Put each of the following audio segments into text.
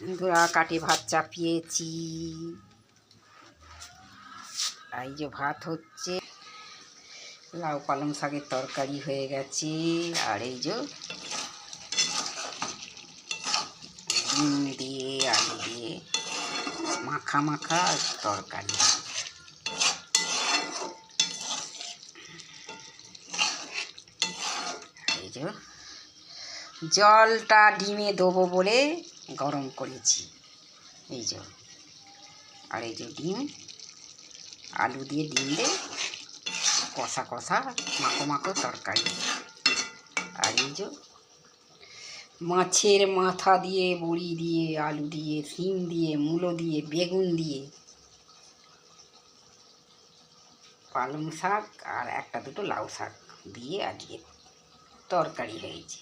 বন্ধুরা কাটি ভাত চাপিয়েছি, এই যে ভাত হচ্ছে, লাউ পালং শাকের তরকারি হয়ে গেছে, আর এই যে ডিম দিয়ে আলু দিয়ে মাখা মাখা তরকারি। এই যে জলটা ডিমে দেবো বলে গরম করেছি, এই যে, আর এই যে ডিম আলু দিয়ে ডিম দিয়ে কষা কষা মাখো মাখো তরকারি। আর এই যে মাছের মাথা দিয়ে বড়ি দিয়ে আলু দিয়ে শিম দিয়ে মূলো দিয়ে বেগুন দিয়ে পালং শাক আর একটা দুটো লাউ শাক দিয়ে আজকে তরকারি হয়েছে।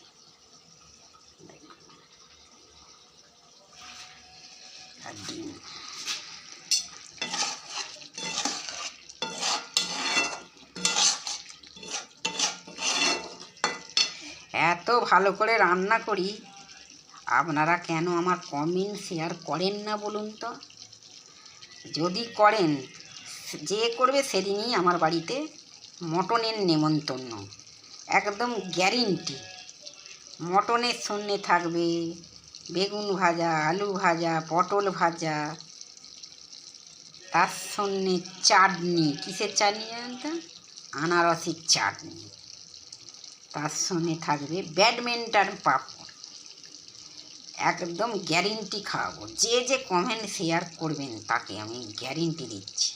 আর ডিম, এত ভালো করে রান্না করি, আপনারা কেন আমার কমেন্ট শেয়ার করেন না বলুন তো? যদি করেন, যে করবে সেদিনই আমার বাড়িতে মটনের নেমন্তন্ন, একদম গ্যারেন্টি। মটনের সঙ্গে থাকবে বেগুন ভাজা, আলু ভাজা, পটল ভাজা, তার সঙ্গে চাটনি। কিসের চাটনি জানেন তো? আনারসের চাটনি। তার সঙ্গে থাকবে ব্যাডমিন্টন পাঁপড়। একদম গ্যারেন্টি খাওয়াবো। যে যে কমেন্ট শেয়ার করবেন তাকে আমি গ্যারেন্টি দিচ্ছি।